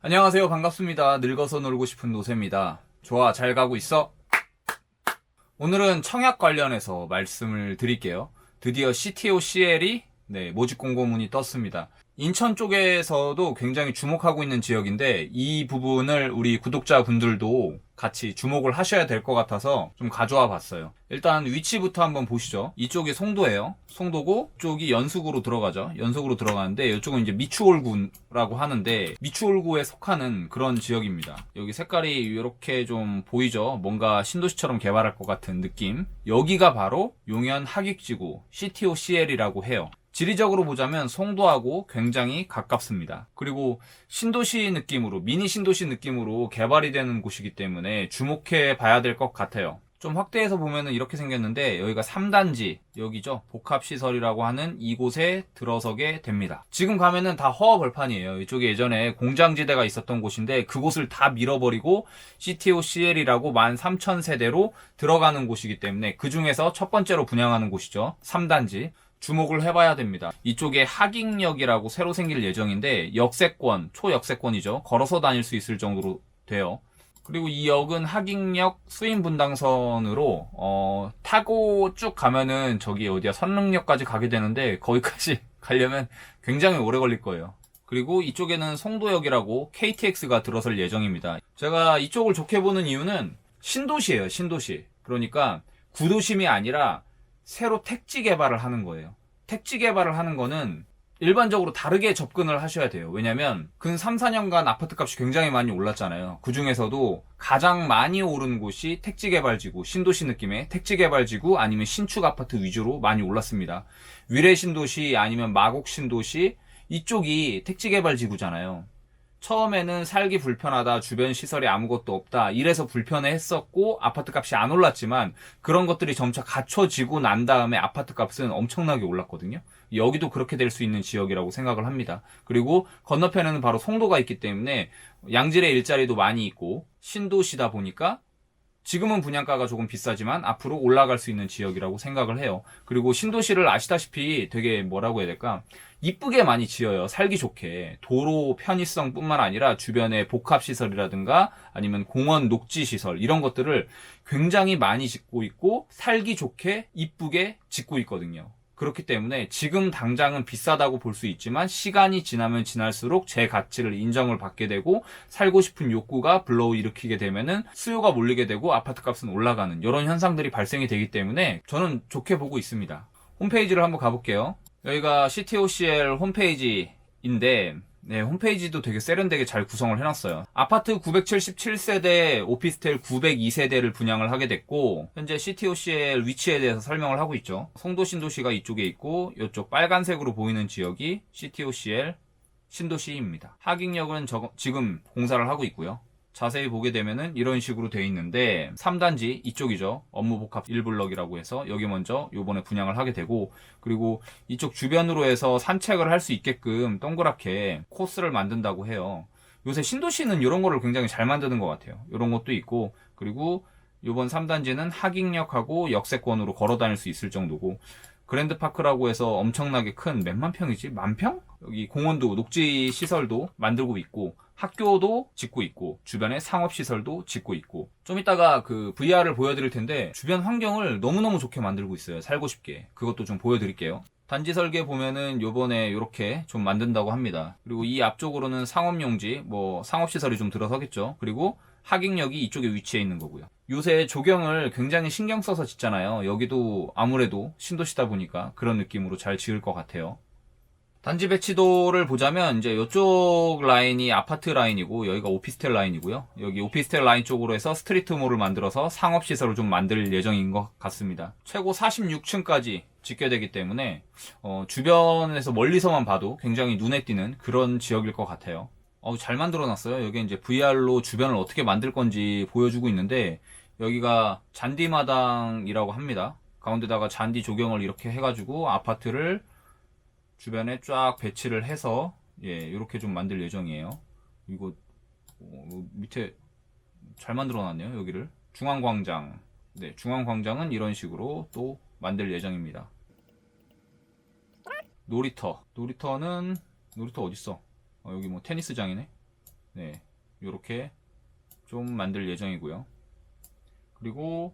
안녕하세요. 반갑습니다. 늙어서 놀고 싶은 노세입니다. 좋아, 잘 가고 있어? 오늘은 청약 관련해서 말씀을 드릴게요. 드디어 CTO CL이 모집 공고문이 떴습니다. 인천 쪽에서도 굉장히 주목하고 있는 지역인데 이 부분을 우리 구독자분들도 같이 주목을 하셔야 될 것 같아서 좀 가져와 봤어요. 일단 위치부터 한번 보시죠. 이쪽이 송도예요. 송도고 이쪽이 연수구로 들어가죠. 연수구로 들어가는데 이쪽은 이제 미추홀구라고 하는데 미추홀구에 속하는 그런 지역입니다. 여기 색깔이 이렇게 좀 보이죠. 뭔가 신도시처럼 개발할 것 같은 느낌. 여기가 바로 용현 하객지구 CTO CL이라고 해요. 지리적으로 보자면 송도하고 굉장히 가깝습니다. 그리고 신도시 느낌으로, 미니 신도시 느낌으로 개발이 되는 곳이기 때문에 주목해 봐야 될 것 같아요. 좀 확대해서 보면은 이렇게 생겼는데 여기가 3단지, 여기죠. 복합시설이라고 하는 이곳에 들어서게 됩니다. 지금 가면은 다 허허벌판이에요. 이쪽에 예전에 공장지대가 있었던 곳인데 그곳을 다 밀어버리고 CTO CL이라고 13,000세대로 들어가는 곳이기 때문에 그 중에서 첫 번째로 분양하는 곳이죠. 3단지. 주목을 해봐야 됩니다. 이쪽에 하객역이라고 새로 생길 예정인데 역세권, 초역세권이죠. 걸어서 다닐 수 있을 정도로 돼요. 그리고 이 역은 하객역 수인분당선으로 타고 쭉 가면은 저기 어디야 선릉역까지 가게 되는데 거기까지 가려면 굉장히 오래 걸릴 거예요. 그리고 이쪽에는 송도역이라고 KTX가 들어설 예정입니다. 제가 이쪽을 좋게 보는 이유는 신도시예요. 신도시. 그러니까 구도심이 아니라 새로 택지 개발을 하는 거예요. 택지 개발을 하는 거는 일반적으로 다르게 접근을 하셔야 돼요. 왜냐면 근 3, 4년간 아파트 값이 굉장히 많이 올랐잖아요. 그 중에서도 가장 많이 오른 곳이 택지 개발지구, 신도시 느낌의 택지 개발지구 아니면 신축 아파트 위주로 많이 올랐습니다. 위례 신도시 아니면 마곡 신도시 이쪽이 택지 개발지구잖아요. 처음에는 살기 불편하다, 주변 시설이 아무것도 없다, 이래서 불편해 했었고, 아파트 값이 안 올랐지만, 그런 것들이 점차 갖춰지고 난 다음에 아파트 값은 엄청나게 올랐거든요. 여기도 그렇게 될 수 있는 지역이라고 생각을 합니다. 그리고 건너편에는 바로 송도가 있기 때문에, 양질의 일자리도 많이 있고, 신도시다 보니까, 지금은 분양가가 조금 비싸지만 앞으로 올라갈 수 있는 지역이라고 생각을 해요. 그리고 신도시를 아시다시피 되게 뭐라고 해야 될까? 이쁘게 많이 지어요. 살기 좋게. 도로 편의성 뿐만 아니라 주변에 복합시설이라든가 아니면 공원 녹지시설 이런 것들을 굉장히 많이 짓고 있고 살기 좋게 이쁘게 짓고 있거든요. 그렇기 때문에 지금 당장은 비싸다고 볼 수 있지만 시간이 지나면 지날수록 제 가치를 인정을 받게 되고 살고 싶은 욕구가 불러일으키게 되면은 수요가 몰리게 되고 아파트 값은 올라가는 이런 현상들이 발생이 되기 때문에 저는 좋게 보고 있습니다. 홈페이지를 한번 가볼게요. 여기가 CTOCL 홈페이지인데 홈페이지도 되게 세련되게 잘 구성을 해놨어요. 아파트 977세대, 오피스텔 902세대를 분양을 하게 됐고 현재 CTOCL 위치에 대해서 설명을 하고 있죠. 송도 신도시가 이쪽에 있고 이쪽 빨간색으로 보이는 지역이 CTOCL 신도시입니다. 하객역은 지금 공사를 하고 있고요. 자세히 보게 되면은 이런 식으로 되어 있는데 3단지 이쪽이죠. 업무복합 1블럭이라고 해서 여기 먼저 요번에 분양을 하게 되고 그리고 이쪽 주변으로 해서 산책을 할 수 있게끔 동그랗게 코스를 만든다고 해요. 요새 신도시는 이런 거를 굉장히 잘 만드는 것 같아요. 이런 것도 있고 그리고 요번 3단지는 하객역하고 역세권으로 걸어 다닐 수 있을 정도고 그랜드파크라고 해서 엄청나게 큰 몇만 평이지? 만 평? 여기 공원도 녹지 시설도 만들고 있고 학교도 짓고 있고 주변에 상업시설도 짓고 있고 좀 이따가 그 VR을 보여드릴 텐데 주변 환경을 너무너무 좋게 만들고 있어요. 살고 싶게. 그것도 좀 보여드릴게요. 단지 설계 보면은 요번에 이렇게 좀 만든다고 합니다. 그리고 이 앞쪽으로는 상업용지, 뭐 상업시설이 좀 들어서겠죠. 그리고 하객역이 이쪽에 위치해 있는 거고요. 요새 조경을 굉장히 신경 써서 짓잖아요. 여기도 아무래도 신도시다 보니까 그런 느낌으로 잘 지을 것 같아요. 단지 배치도를 보자면 이제 이쪽 라인이 아파트 라인이고 여기가 오피스텔 라인이고요. 여기 오피스텔 라인 쪽으로 해서 스트리트몰을 만들어서 상업시설을 좀 만들 예정인 것 같습니다. 최고 46층까지 짓게 되기 때문에 주변에서 멀리서만 봐도 굉장히 눈에 띄는 그런 지역일 것 같아요. 잘 만들어놨어요. 여기 이제 VR로 주변을 어떻게 만들 건지 보여주고 있는데 여기가 잔디마당이라고 합니다. 가운데다가 잔디 조경을 이렇게 해가지고 아파트를 주변에 쫙 배치를 해서 이렇게 좀 만들 예정이에요. 이거 밑에 잘 만들어 놨네요. 여기를 중앙광장. 중앙광장은 이런 식으로 또 만들 예정입니다. 놀이터 어딨어? 여기 뭐 테니스장이네. 네, 요렇게 좀 만들 예정이고요. 그리고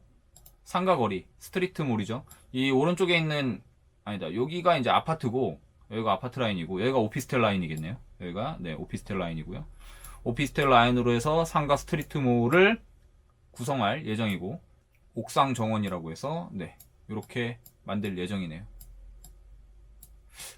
상가거리, 스트리트몰이죠. 이 오른쪽에 있는, 아니다, 여기가 이제 아파트고, 여기가 아파트 라인이고, 여기가 오피스텔 라인이겠네요. 여기가, 네, 오피스텔 라인이고요. 오피스텔 라인으로 해서 상가 스트리트몰을 구성할 예정이고, 옥상 정원이라고 해서, 네, 이렇게 만들 예정이네요.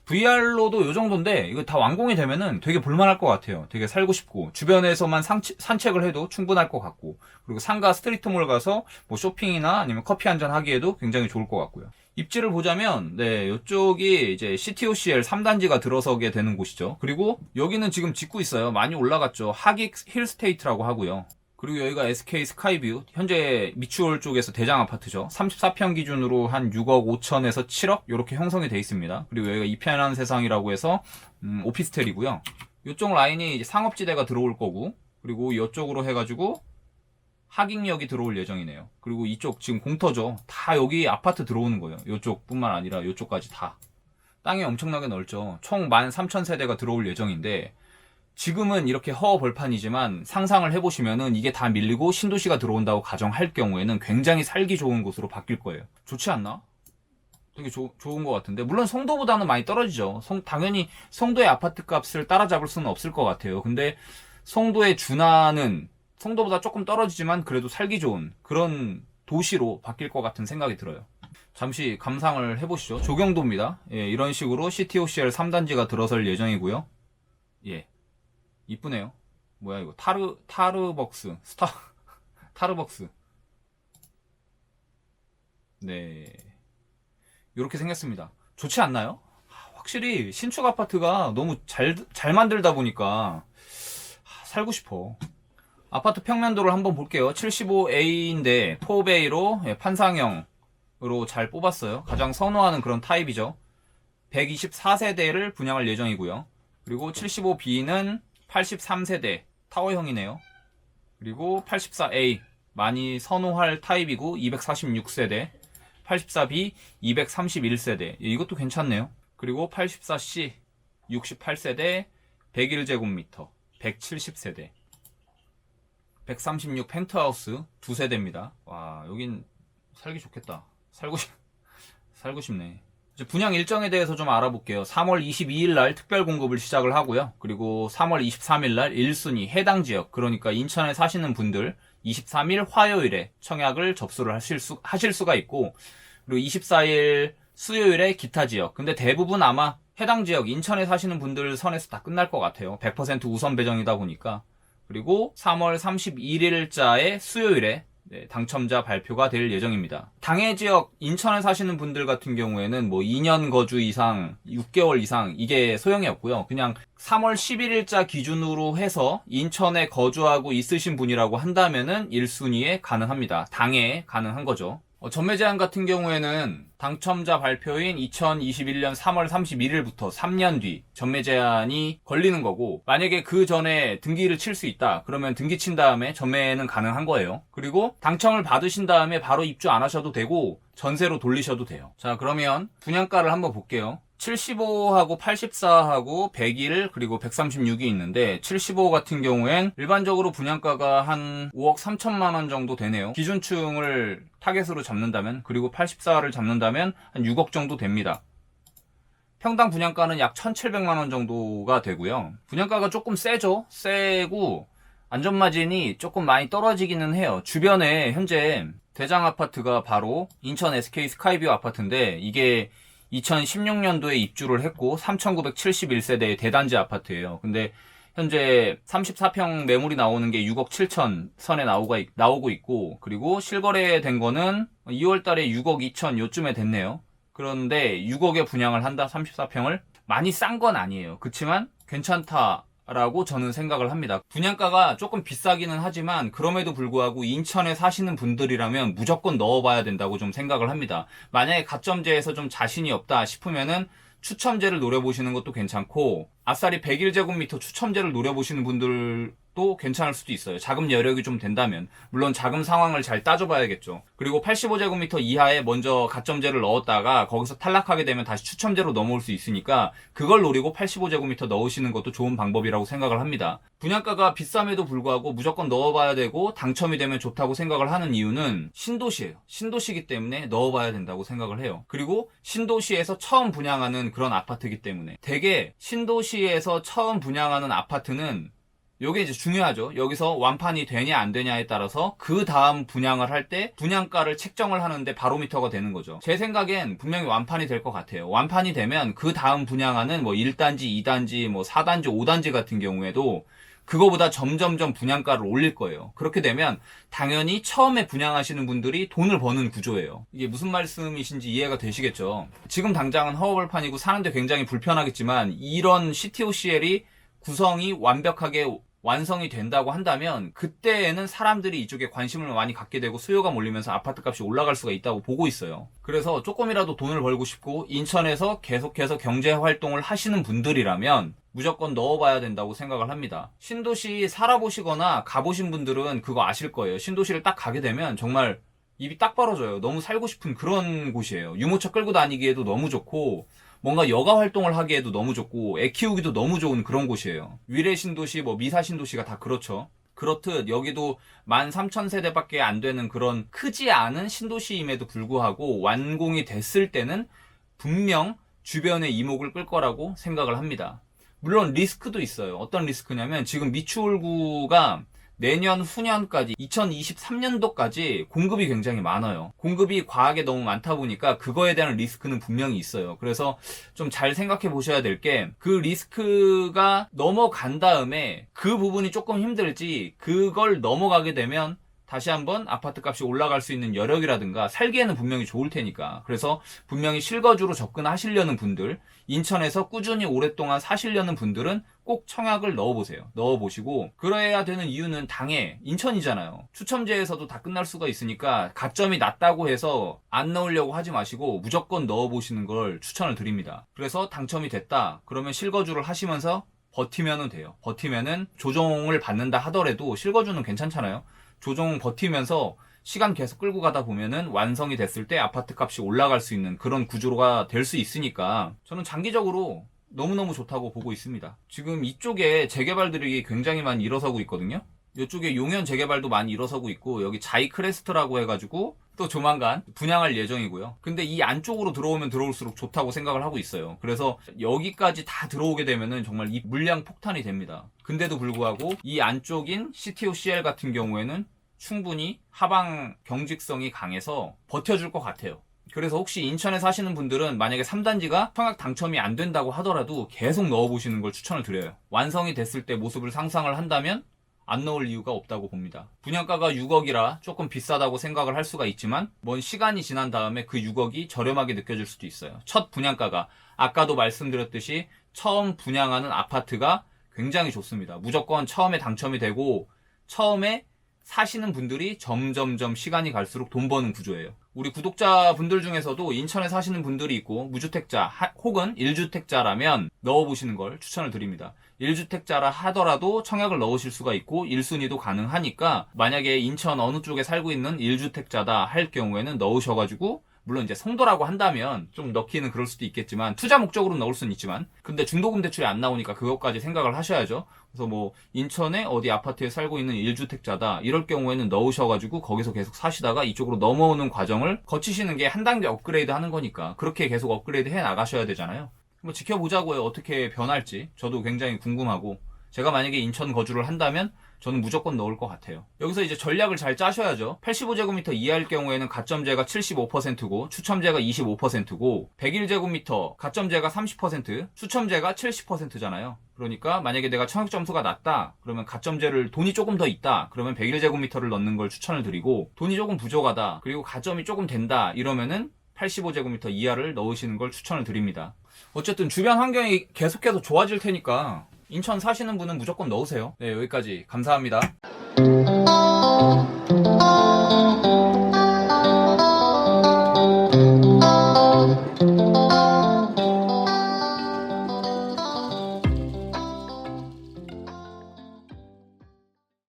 VR로도 요 정도인데, 이거 다 완공이 되면은 되게 볼만할 것 같아요. 되게 살고 싶고, 주변에서만 산책을 해도 충분할 것 같고, 그리고 상가 스트리트몰 가서 뭐 쇼핑이나 아니면 커피 한잔 하기에도 굉장히 좋을 것 같고요. 입지를 보자면, 네, 이쪽이 이제 CTOCL 3단지가 들어서게 되는 곳이죠. 그리고 여기는 지금 짓고 있어요. 많이 올라갔죠. 하객 힐스테이트라고 하고요. 그리고 여기가 SK 스카이뷰, 현재 미추홀 쪽에서 대장 아파트죠. 34평 기준으로 한 6억 5천에서 7억 이렇게 형성이 돼 있습니다. 그리고 여기가 이편한 세상이라고 해서 오피스텔이고요. 이쪽 라인이 이제 상업지대가 들어올 거고, 그리고 이쪽으로 해가지고 하객역이 들어올 예정이네요. 그리고 이쪽 지금 공터죠. 다 여기 아파트 들어오는 거예요. 이쪽뿐만 아니라 이쪽까지 다. 땅이 엄청나게 넓죠. 총 13,000세대가 들어올 예정인데, 지금은 이렇게 허허벌판이지만 상상을 해보시면은 이게 다 밀리고 신도시가 들어온다고 가정할 경우에는 굉장히 살기 좋은 곳으로 바뀔 거예요. 좋지 않나? 되게 좋은 것 같은데, 물론 송도보다는 많이 떨어지죠. 당연히 송도의 아파트 값을 따라잡을 수는 없을 것 같아요. 근데 송도의 준하는 송도보다 조금 떨어지지만 그래도 살기 좋은 그런 도시로 바뀔 것 같은 생각이 들어요. 잠시 감상을 해보시죠. 조경도입니다. 예, 이런 식으로 CTOCL 3단지가 들어설 예정이고요. 예. 이쁘네요. 뭐야 이거 타르벅스 타르벅스. 네, 이렇게 생겼습니다. 좋지 않나요? 확실히 신축 아파트가 너무 잘 만들다 보니까 살고 싶어. 아파트 평면도를 한번 볼게요. 75A인데 4베이로 판상형으로 잘 뽑았어요. 가장 선호하는 그런 타입이죠. 124세대를 분양할 예정이고요. 그리고 75B는 83세대 타워형이네요. 그리고 84A 많이 선호할 타입이고 246세대, 84B 231세대 이것도 괜찮네요. 그리고 84C 68세대 101제곱미터 170세대 136 펜트하우스 2세대입니다. 와, 여긴 살기 좋겠다. 살고 싶네. 이제 분양 일정에 대해서 좀 알아볼게요. 3월 22일 날 특별 공급을 시작을 하고요. 그리고 3월 23일 날 1순위 해당 지역, 그러니까 인천에 사시는 분들 23일 화요일에 청약을 접수를 하실 수가 있고, 그리고 24일 수요일에 기타 지역. 근데 대부분 아마 해당 지역 인천에 사시는 분들 선에서 다 끝날 것 같아요. 100% 우선 배정이다 보니까. 그리고 3월 31일자의 수요일에 당첨자 발표가 될 예정입니다. 당해 지역 인천에 사시는 분들 같은 경우에는 뭐 2년 거주 이상, 6개월 이상 이게 소용이 없고요. 그냥 3월 11일자 기준으로 해서 인천에 거주하고 있으신 분이라고 한다면은 1순위에 가능합니다. 당해에 가능한 거죠. 전매 제한 같은 경우에는 당첨자 발표인 2021년 3월 31일부터 3년 뒤 전매 제한이 걸리는 거고, 만약에 그 전에 등기를 칠 수 있다 그러면 등기 친 다음에 전매는 가능한 거예요. 그리고 당첨을 받으신 다음에 바로 입주 안 하셔도 되고 전세로 돌리셔도 돼요. 자, 그러면 분양가를 한번 볼게요. 75하고 84하고 101 그리고 136이 있는데, 75 같은 경우엔 일반적으로 분양가가 한 5억 3천만 원 정도 되네요. 기준층을 타겟으로 잡는다면, 그리고 84를 잡는다면 한 6억 정도 됩니다. 평당 분양가는 약 1,700만 원 정도가 되고요. 분양가가 조금 세고 안전마진이 조금 많이 떨어지기는 해요. 주변에 현재 대장 아파트가 바로 인천 SK 스카이뷰 아파트인데, 이게 2016년도에 입주를 했고 3,971세대의 대단지 아파트예요. 근데 현재 34평 매물이 나오는 게 6억 7천 선에 나오고 있고, 그리고 실거래된 거는 2월 달에 6억 2천 요쯤에 됐네요. 그런데 6억에 분양을 한다, 34평을. 많이 싼 건 아니에요. 그치만 괜찮다라고 저는 생각을 합니다. 분양가가 조금 비싸기는 하지만 그럼에도 불구하고 인천에 사시는 분들이라면 무조건 넣어봐야 된다고 좀 생각을 합니다. 만약에 가점제에서 좀 자신이 없다 싶으면은 추첨제를 노려보시는 것도 괜찮고, 아싸리 101제곱미터 추첨제를 노려보시는 분들 또 괜찮을 수도 있어요. 자금 여력이 좀 된다면. 물론 자금 상황을 잘 따져봐야겠죠. 그리고 85제곱미터 이하에 먼저 가점제를 넣었다가 거기서 탈락하게 되면 다시 추첨제로 넘어올 수 있으니까 그걸 노리고 85제곱미터 넣으시는 것도 좋은 방법이라고 생각을 합니다. 분양가가 비쌈에도 불구하고 무조건 넣어봐야 되고 당첨이 되면 좋다고 생각을 하는 이유는 신도시예요. 신도시이기 때문에 넣어봐야 된다고 생각을 해요. 그리고 신도시에서 처음 분양하는 그런 아파트이기 때문에 대개 신도시에서 처음 분양하는 아파트는 요게 이제 중요하죠. 여기서 완판이 되냐 안 되냐에 따라서 그 다음 분양을 할 때 분양가를 책정을 하는데 바로미터가 되는 거죠. 제 생각엔 분명히 완판이 될 것 같아요. 완판이 되면 그 다음 분양하는 뭐 1단지, 2단지, 뭐 4단지, 5단지 같은 경우에도 그거보다 점점점 분양가를 올릴 거예요. 그렇게 되면 당연히 처음에 분양하시는 분들이 돈을 버는 구조예요. 이게 무슨 말씀이신지 이해가 되시겠죠? 지금 당장은 허허벌판이고 사는데 굉장히 불편하겠지만 이런 CTOCL이 구성이 완벽하게 완성이 된다고 한다면 그때에는 사람들이 이쪽에 관심을 많이 갖게 되고 수요가 몰리면서 아파트 값이 올라갈 수가 있다고 보고 있어요. 그래서 조금이라도 돈을 벌고 싶고 인천에서 계속해서 경제 활동을 하시는 분들이라면 무조건 넣어봐야 된다고 생각을 합니다. 신도시 살아보시거나 가보신 분들은 그거 아실 거예요. 신도시를 딱 가게 되면 정말 입이 딱 벌어져요. 너무 살고 싶은 그런 곳이에요. 유모차 끌고 다니기에도 너무 좋고 뭔가 여가 활동을 하기에도 너무 좋고 애 키우기도 너무 좋은 그런 곳이에요. 위례 신도시, 뭐 미사 신도시가 다 그렇죠. 그렇듯 여기도 13,000세대밖에 안 되는 그런 크지 않은 신도시임에도 불구하고 완공이 됐을 때는 분명 주변의 이목을 끌 거라고 생각을 합니다. 물론 리스크도 있어요. 어떤 리스크냐면 지금 미추홀구가 내년 후년까지 2023년도까지 공급이 굉장히 많아요. 공급이 과하게 너무 많다 보니까 그거에 대한 리스크는 분명히 있어요. 그래서 좀 잘 생각해 보셔야 될 게 그 리스크가 넘어간 다음에 그 부분이 조금 힘들지 그걸 넘어가게 되면 다시 한번 아파트 값이 올라갈 수 있는 여력이라든가 살기에는 분명히 좋을 테니까. 그래서 분명히 실거주로 접근하시려는 분들, 인천에서 꾸준히 오랫동안 사시려는 분들은 꼭 청약을 넣어보세요. 넣어보시고 그래야 되는 이유는 당해 인천이잖아요. 추첨제에서도 다 끝날 수가 있으니까 가점이 낮다고 해서 안 넣으려고 하지 마시고 무조건 넣어보시는 걸 추천을 드립니다. 그래서 당첨이 됐다 그러면 실거주를 하시면서 버티면은 돼요. 버티면은 조정을 받는다 하더라도 실거주는 괜찮잖아요. 조정 버티면서 시간 계속 끌고 가다 보면은 완성이 됐을 때 아파트 값이 올라갈 수 있는 그런 구조가 될 수 있으니까 저는 장기적으로 너무너무 좋다고 보고 있습니다. 지금 이쪽에 재개발들이 굉장히 많이 일어서고 있거든요. 이쪽에 용현 재개발도 많이 일어서고 있고 여기 자이크레스트라고 해가지고 또 조만간 분양할 예정이고요. 근데 이 안쪽으로 들어오면 들어올수록 좋다고 생각을 하고 있어요. 그래서 여기까지 다 들어오게 되면은 정말 이 물량 폭탄이 됩니다. 근데도 불구하고 이 안쪽인 CTOCL 같은 경우에는 충분히 하방 경직성이 강해서 버텨줄 것 같아요. 그래서 혹시 인천에 사시는 분들은 만약에 3단지가 청약 당첨이 안 된다고 하더라도 계속 넣어보시는 걸 추천을 드려요. 완성이 됐을 때 모습을 상상을 한다면 안 넣을 이유가 없다고 봅니다. 분양가가 6억이라 조금 비싸다고 생각을 할 수가 있지만 먼 시간이 지난 다음에 그 6억이 저렴하게 느껴질 수도 있어요. 첫 분양가가 아까도 말씀드렸듯이 처음 분양하는 아파트가 굉장히 좋습니다. 무조건 처음에 당첨이 되고 처음에 사시는 분들이 점점점 시간이 갈수록 돈 버는 구조예요. 우리 구독자분들 중에서도 인천에 사시는 분들이 있고 무주택자 혹은 1주택자라면 넣어보시는 걸 추천을 드립니다. 1주택자라 하더라도 청약을 넣으실 수가 있고 1순위도 가능하니까 만약에 인천 어느 쪽에 살고 있는 1주택자다 할 경우에는 넣으셔가지고 물론 이제 성도라고 한다면 좀 넣기는 그럴 수도 있겠지만 투자 목적으로 넣을 수는 있지만 근데 중도금 대출이 안 나오니까 그것까지 생각을 하셔야죠. 그래서 뭐 인천에 어디 아파트에 살고 있는 1주택자다 이럴 경우에는 넣으셔가지고 거기서 계속 사시다가 이쪽으로 넘어오는 과정을 거치시는 게 한 단계 업그레이드 하는 거니까 그렇게 계속 업그레이드 해 나가셔야 되잖아요. 뭐 지켜보자고요. 어떻게 변할지 저도 굉장히 궁금하고 제가 만약에 인천 거주를 한다면 저는 무조건 넣을 것 같아요. 여기서 이제 전략을 잘 짜셔야죠. 85제곱미터 이하일 경우에는 가점제가 75%고 추첨제가 25%고 101제곱미터 가점제가 30% 추첨제가 70%잖아요. 그러니까 만약에 내가 청약 점수가 낮다 그러면 가점제를 돈이 조금 더 있다 그러면 101제곱미터를 넣는 걸 추천을 드리고 돈이 조금 부족하다 그리고 가점이 조금 된다 이러면은 85제곱미터 이하를 넣으시는 걸 추천을 드립니다. 어쨌든 주변 환경이 계속해서 좋아질 테니까 인천 사시는 분은 무조건 넣으세요. 네, 여기까지 감사합니다.